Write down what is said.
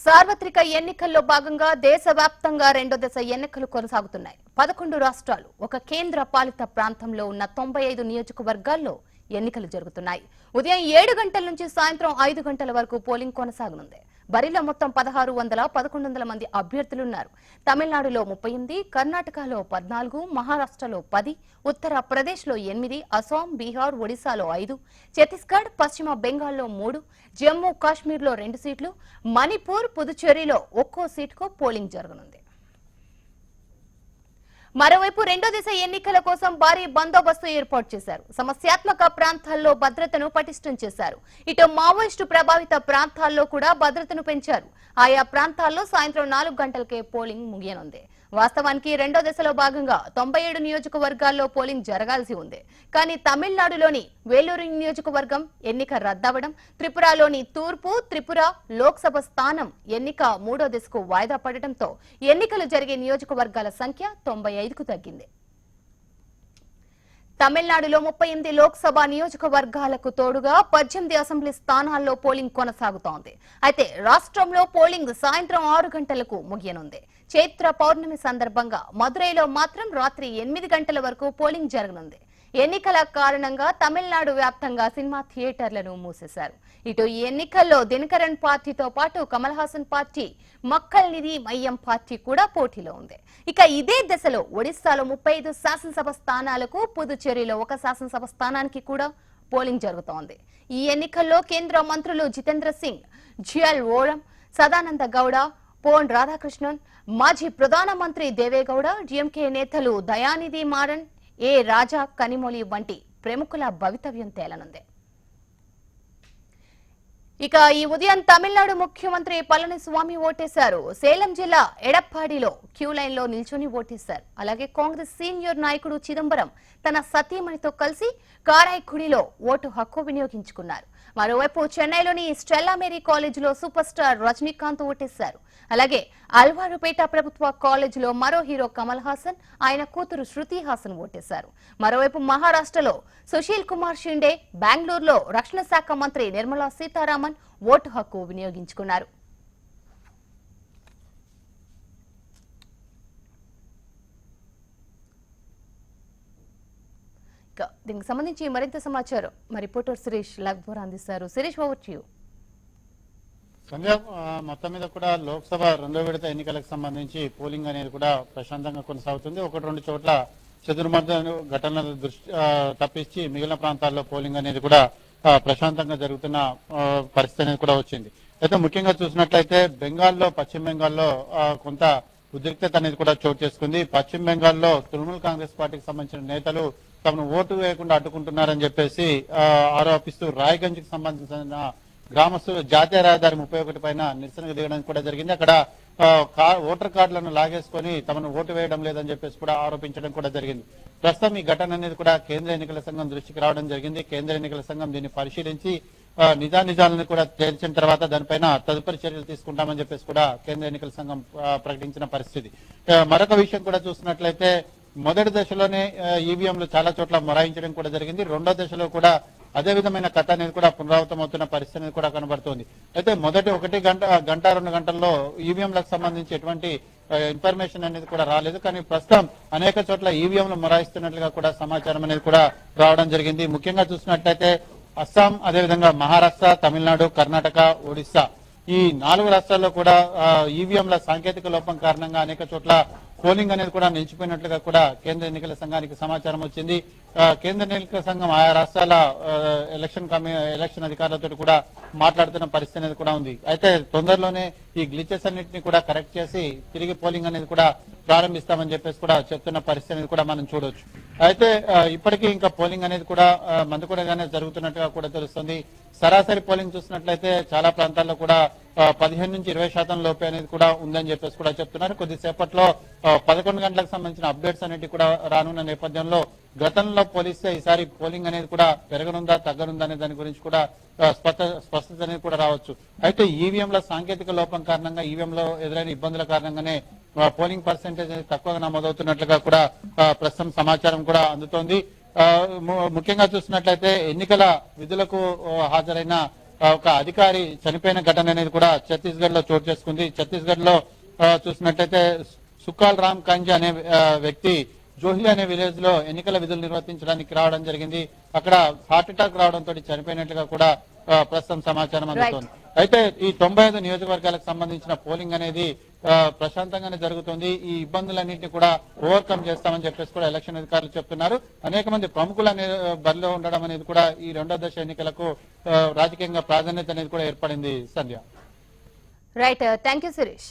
సార్వత్రిక ఎన్నికల్లో భాగంగా దేశవ్యాప్తంగా రెండో దశ ఎన్నికలు కొనసాగుతున్నాయి. 11 రాష్ట్రాలు, ఒక కేంద్ర పాలిత ప్రాంతంలో ఉన్న 95 నియోజకవర్గాల్లో ఎన్నికలు జరుగుతున్నాయి. ఉదయం 7 గంటల నుంచి సాయంత్రం 5 గంటల వరకు పోలింగ్ కొనసాగనుంది. బరిలో మొత్తం 1600-1100 మంది అభ్యర్థులున్నారు. తమిళనాడులో 38, కర్ణాటకలో 14, మహారాష్ట్రలో 10, ఉత్తరప్రదేశ్లో 8, అస్సాం, బీహార్, ఒడిశాలో 5, ఛత్తీస్గఢ్, పశ్చిమ బెంగాల్లో 3, జమ్మూ కాశ్మీర్లో 2 సీట్లు, మణిపూర్, పుదుచ్చేరిలో ఒక్కో సీటుకు పోలింగ్ జరగనుంది. మరోవైపు రెండో దశ ఎన్నికల కోసం భారీ బందోబస్తు ఏర్పాటు చేశారు. సమస్యాత్మక ప్రాంతాల్లో భద్రతను పటిష్టం చేశారు. ఇటు మావోయిస్టు ప్రభావిత ప్రాంతాల్లో కూడా భద్రతను పెంచారు. ఆయా ప్రాంతాల్లో సాయంత్రం 4 గంటలకే పోలింగ్ ముగియనుంది. వాస్తవానికి రెండో దశలో భాగంగా 97 నియోజకవర్గాల్లో పోలింగ్ జరగాల్సి ఉంది. కానీ తమిళనాడులోని వేలూరు నియోజకవర్గం ఎన్నిక రద్దవడం, త్రిపురలోని తూర్పు త్రిపుర లోక్సభ స్థానం ఎన్నిక మూడో దశకు వాయిదా పడటంతో ఎన్నికలు జరిగే నియోజకవర్గాల సంఖ్య 95కు తగ్గింది. తమిళనాడులో 38 లోక్సభ నియోజకవర్గాలకు తోడుగా 18 అసెంబ్లీ స్థానాల్లో పోలింగ్ కొనసాగుతోంది. అయితే రాష్ట్రంలో పోలింగ్ సాయంత్రం 6 గంటలకు ముగియనుంది. చైత్ర పౌర్ణమి సందర్భంగా మదురైలో మాత్రం రాత్రి 8 గంటల వరకు పోలింగ్ జరగనుంది. ఎన్నికల కారణంగా తమిళనాడు వ్యాప్తంగా సినిమా థియేటర్లను మూసేశారు. ఇటు ఈ ఎన్నికల్లో దినకరన్ పార్టీతో పాటు కమల్ హాసన్ పార్టీ, మక్కల్ నిధి మయ్యం పార్టీ కూడా పోటీలో ఉంది. ఇక ఇదే దశలో ఒడిశాలో 35 శాసనసభ స్థానాలకు, పుదుచ్చేరిలో 1 శాసనసభ స్థానానికి కూడా పోలింగ్ జరుగుతోంది. ఈ ఎన్నికల్లో కేంద్ర మంత్రులు జితేంద్ర సింగ్, జిఎల్ ఓరం, సదానంద గౌడ, పొన్ రాధాకృష్ణన్, మాజీ ప్రధానమంత్రి దేవేగౌడ, డిఎంకే నేతలు దయానిధి మారన్, ఏ రాజా కనిమొళి వంటి ప్రముఖుల భవితవ్యం తేలనుంది. ఇక ఈ ఉదయం తమిళనాడు ముఖ్యమంత్రి పళనిస్వామి ఓటేశారు. సేలం జిల్లా ఎడప్పాడిలో క్యూ లైన్ లో నిల్చొని ఓటేశారు. అలాగే కాంగ్రెస్ సీనియర్ నాయకుడు చిదంబరం తన సతీమణితో కలిసి కారాయకుడిలో ఓటు హక్కు వినియోగించుకున్నారు. మరోవైపు చెన్నైలోని స్టెల్లా మేరీ కాలేజీలో సూపర్ స్టార్ రజనీకాంత్ ఓటేశారు. అలాగే అల్వారుపేట ప్రభుత్వ కాలేజీలో మరో హీరో కమల్ హాసన్, ఆయన కూతురు శృతి హాసన్ ఓటేశారు. మరోవైపు మహారాష్ట్రలో సుశీల్ కుమార్ షిండే, బెంగళూరులో రక్షణ శాఖ మంత్రి నిర్మలా సీతారామన్ ఓటు హక్కు వినియోగించుకున్నారు. దీనికి సంబంధించి మరింత సమాచారం మా రిపోర్టర్ శిరీష్ లైవ్ ద్వారా అందిస్తారు. Shirish, over to you. Sandhya, మొత్తం మీద కూడా లోక్సభ రెండో విడత ఎన్నికలకు సంబంధించి పోలింగ్ అనేది కూడా ప్రశాంతంగా కొనసాగుతుంది. 1-2 చోట్ల చెదురుమద్దు ఘటనల దృష్టి తప్పించి మిగిలిన ప్రాంతాల్లో పోలింగ్ అనేది కూడా ప్రశాంతంగా జరుగుతున్న పరిస్థితి అనేది కూడా వచ్చింది. అయితే ముఖ్యంగా చూసినట్లయితే పశ్చిమ బెంగాల్లో కొంత ఉద్రిక్తత అనేది కూడా చోటు చేసుకుంది. పశ్చిమ బెంగాల్లో తృణమూల్ కాంగ్రెస్ పార్టీకి సంబంధించిన నేతలు తమను ఓటు వేయకుండా అడ్డుకుంటున్నారని చెప్పేసి ఆరోపిస్తూ రాయ్గంజ్ కి సంబంధించిన గ్రామస్తులు జాతీయ రహదారి 31 పైన నిరసనకు దిగడానికి కూడా జరిగింది. అక్కడ ఓటర్ కార్డులను లాగేసుకొని తమను ఓటు వేయడం లేదని చెప్పేసి కూడా ఆరోపించడం కూడా జరిగింది. ప్రస్తుతం ఈ ఘటన అనేది కూడా కేంద్ర ఎన్నికల సంఘం దృష్టికి రావడం జరిగింది. కేంద్ర ఎన్నికల సంఘం దీన్ని పరిశీలించి నిజానిజాలను కూడా తేల్చిన తర్వాత దానిపైన తదుపరి చర్యలు తీసుకుంటామని చెప్పేసి కూడా కేంద్ర ఎన్నికల సంఘం ప్రకటించిన పరిస్థితి. మరొక విషయం కూడా చూసినట్లయితే మొదటి దశలోనే ఈవీఎంలు చాలా చోట్ల మొరాయించడం కూడా జరిగింది. రెండో దశలో కూడా అదే విధమైన కథ అనేది కూడా పునరావృతం అవుతున్న పరిస్థితి అనేది కూడా కనబడుతోంది. అయితే మొదటి 1 గంట 2 గంటల్లో ఈవీఎంలకు సంబంధించి ఎటువంటి ఇన్ఫర్మేషన్ అనేది కూడా రాలేదు. కానీ ప్రస్తుతం అనేక చోట్ల ఈవీఎంలు మొరాయిస్తున్నట్లుగా కూడా సమాచారం అనేది కూడా రావడం జరిగింది. ముఖ్యంగా చూసినట్లయితే అస్సాం, అదేవిధంగా మహారాష్ట్ర, తమిళనాడు, కర్ణాటక, ఒడిశా ఈ 4 రాష్ట్రాల్లో కూడా ఈవీఎంల సాంకేతిక లోపం కారణంగా అనేక చోట్ల పోలింగ్ అనేది కూడా నిలిచిపోయినట్లుగా కూడా కేంద్ర ఎన్నికల సంఘానికి సమాచారం వచ్చింది. కేంద్ర ఎన్నికల సంఘం ఆయా రాష్ట్రాల ఎలక్షన్ అధికారులతో కూడా మాట్లాడుతున్న పరిస్థితి అనేది కూడా ఉంది. అయితే తొందరలోనే ఈ గ్లిచెస్ అన్నింటినీ కూడా కరెక్ట్ చేసి తిరిగి పోలింగ్ అనేది కూడా ప్రారంభిస్తామని చెప్పేసి కూడా చెప్తున్న పరిస్థితి అనేది కూడా మనం చూడవచ్చు. అయితే ఇప్పటికీ ఇంకా పోలింగ్ అనేది కూడా మందుకూడగానే జరుగుతున్నట్టుగా కూడా తెలుస్తుంది. సరాసరి పోలింగ్ చూసినట్లయితే చాలా ప్రాంతాల్లో కూడా 15-20% లోపే అనేది కూడా ఉందని చెప్పేసి కూడా చెప్తున్నారు. కొద్దిసేపట్లో 11 గంటలకు సంబంధించిన అప్డేట్స్ అనేవి కూడా రానున్న నేపథ్యంలో గతంలో పోలిస్తే ఈసారి పోలింగ్ అనేది కూడా పెరగనుందా తగ్గనుందా అనే దాని గురించి కూడా స్పష్టత అనేది కూడా రావచ్చు. అయితే ఈవీఎంల సాంకేతిక లోపం కారణంగా ఈవీఎంలో ఎదురైన ఇబ్బందుల కారణంగానే పోలింగ్ పర్సెంటేజ్ అనేది తక్కువగా నమోదవుతున్నట్లుగా కూడా ప్రస్తుతం సమాచారం కూడా అందుతోంది. ముఖ్యంగా చూసినట్లయితే ఎన్నికల విధులకు హాజరైన ఒక అధికారి చనిపోయిన ఘటన అనేది కూడా ఛత్తీస్గఢ్ లో చోటు చేసుకుంది. ఛత్తీస్గఢ్ లో చూసినట్టయితే సుకాల్ రామ్ కంజ్ అనే వ్యక్తి జోహి అనే విలేజ్ లో ఎన్నికల విధులు నిర్వర్తించడానికి రావడం జరిగింది. అక్కడ హార్ట్ అటాక్ రావడంతో చనిపోయినట్లుగా కూడా ప్రస్తుతం సమాచారం అందుతోంది. అయితే ఈ 95 నియోజకవర్గాలకు సంబంధించిన పోలింగ్ అనేది ప్రశాంతంగానే జరుగుతుంది. ఈ ఇబ్బందులన్నింటినీ కూడా ఓవర్కమ్ చేస్తామని చెప్పేసి కూడా ఎలక్షన్ అధికారులు చెప్తున్నారు. అనేక మంది ప్రముఖులు అనేది బరిలో ఉండడం అనేది కూడా ఈ రెండో దశ ఎన్నికలకు రాజకీయంగా ప్రాధాన్యత అనేది కూడా ఏర్పడింది. Sandhya. Right, thank you Suresh.